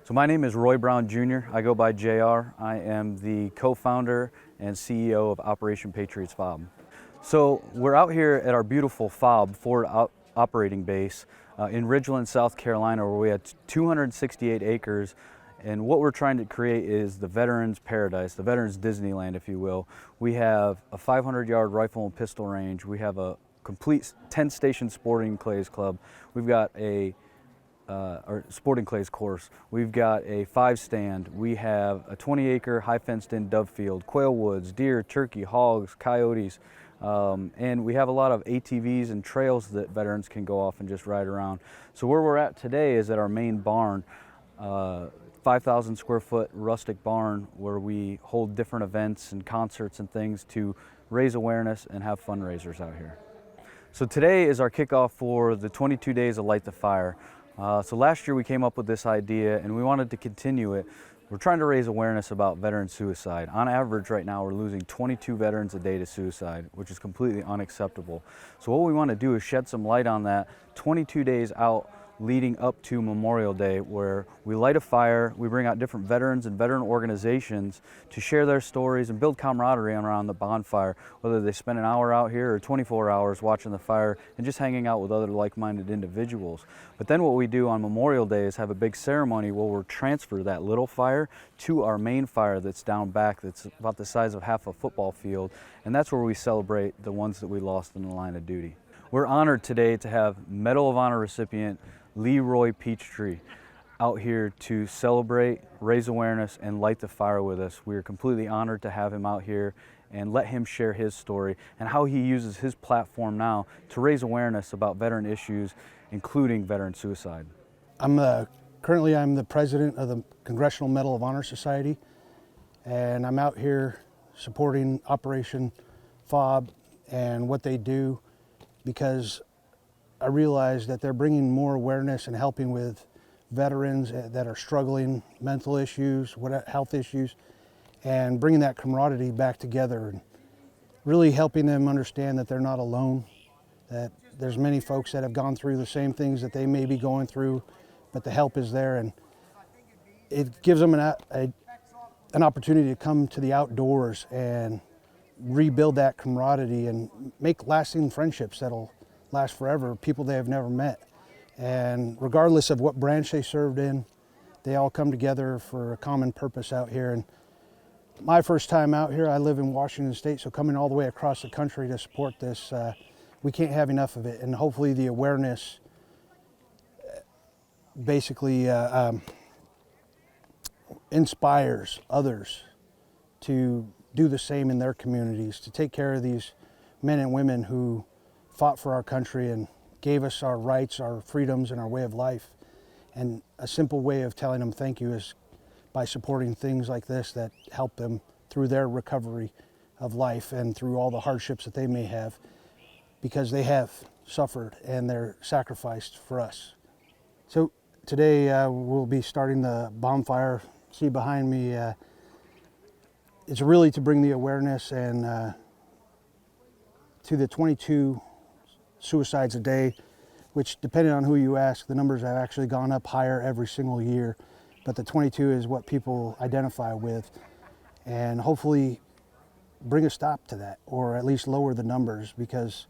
So my name is Roy Brown Jr. I go by JR. I am the co-founder and CEO of Operation Patriots FOB. So we're out here at our beautiful FOB, Forward Operating Base, in Ridgeland, South Carolina, where we had 268 acres. And what we're trying to create is the Veterans Paradise, the Veterans Disneyland, if you will. We have a 500-yard rifle and pistol range. We have a complete 10-station sporting clays club. We've got a or sporting clays course. We've got a 5-stand. We have a 20-acre high fenced-in dove field, quail woods, deer, turkey, hogs, coyotes, and we have a lot of ATVs and trails that veterans can go off and just ride around. So where we're at today is at our main barn, 5,000 square foot rustic barn where we hold different events and concerts and things to raise awareness and have fundraisers out here. So today is our kickoff for the 22 days of Light the Fire. So last year we came up with this idea and we wanted to continue it. We're trying to raise awareness about veteran suicide. On average right now we're losing 22 veterans a day to suicide, which is completely unacceptable. So what we want to do is shed some light on that 22 days out leading up to Memorial Day, where we light a fire, we bring out different veterans and veteran organizations to share their stories and build camaraderie around the bonfire, whether they spend an hour out here or 24 hours watching the fire and just hanging out with other like-minded individuals. But then what we do on Memorial Day is have a big ceremony where we'll transfer that little fire to our main fire that's down back, that's about the size of half a football field, and that's where we celebrate the ones that we lost in the line of duty. We're honored today to have Medal of Honor recipient Leroy Peachtree out here to celebrate, raise awareness, and light the fire with us. We are completely honored to have him out here and let him share his story and how he uses his platform now to raise awareness about veteran issues, including veteran suicide. Currently I'm the president of the Congressional Medal of Honor Society, and I'm out here supporting Operation FOB and what they do, because I realize that they're bringing more awareness and helping with veterans that are struggling, mental issues, health issues, and bringing that camaraderie back together and really helping them understand that they're not alone, that there's many folks that have gone through the same things that they may be going through, but the help is there, and it gives them an opportunity to come to the outdoors and rebuild that camaraderie and make lasting friendships that'll last forever, people they have never met. And regardless of what branch they served in, they all come together for a common purpose out here. And my first time out here, I live in Washington State, so coming all the way across the country to support this, we can't have enough of it. And hopefully the awareness basically inspires others to do the same in their communities, to take care of these men and women who fought for our country and gave us our rights, our freedoms, and our way of life. And a simple way of telling them thank you is by supporting things like this that help them through their recovery of life and through all the hardships that they may have, because they have suffered and they're sacrificed for us. So today we'll be starting the bonfire. See behind me, it's really to bring the awareness and to the 22 suicides a day, which, depending on who you ask, the numbers have actually gone up higher every single year, but the 22 is what people identify with, and hopefully bring a stop to that, or at least lower the numbers, because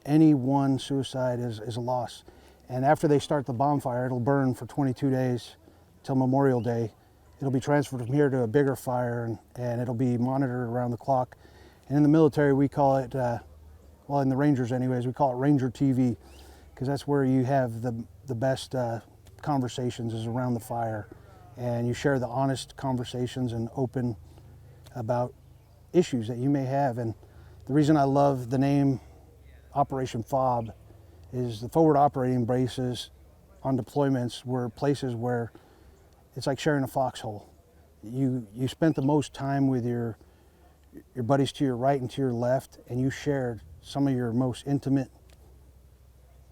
any one suicide is a loss. And after they start the bonfire, it'll burn for 22 days till Memorial Day. It'll be transferred from here to a bigger fire, and it'll be monitored around the clock. And in the military, we call it well, in the Rangers anyways, we call it Ranger TV, because that's where you have the best conversations is around the fire, and you share the honest conversations and open about issues that you may have. And the reason I love the name Operation FOB is the forward operating bases on deployments were places where it's like sharing a foxhole. You spent the most time with your buddies to your right and to your left, and you shared some of your most intimate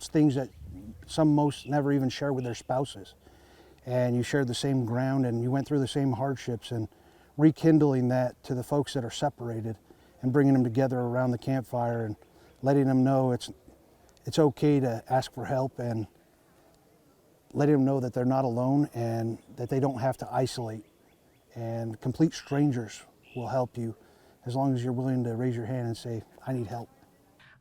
things that most never even share with their spouses. And you shared the same ground, and you went through the same hardships, and rekindling that to the folks that are separated and bringing them together around the campfire and letting them know it's okay to ask for help, and letting them know that they're not alone and that they don't have to isolate. And complete strangers will help you as long as you're willing to raise your hand and say, I need help.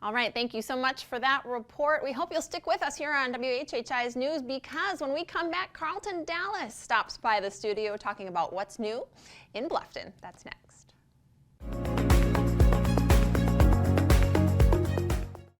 All right, thank you so much for that report. We hope you'll stick with us here on WHHI's News, because when we come back, Carlton Dallas stops by the studio talking about what's new in Bluffton. That's next.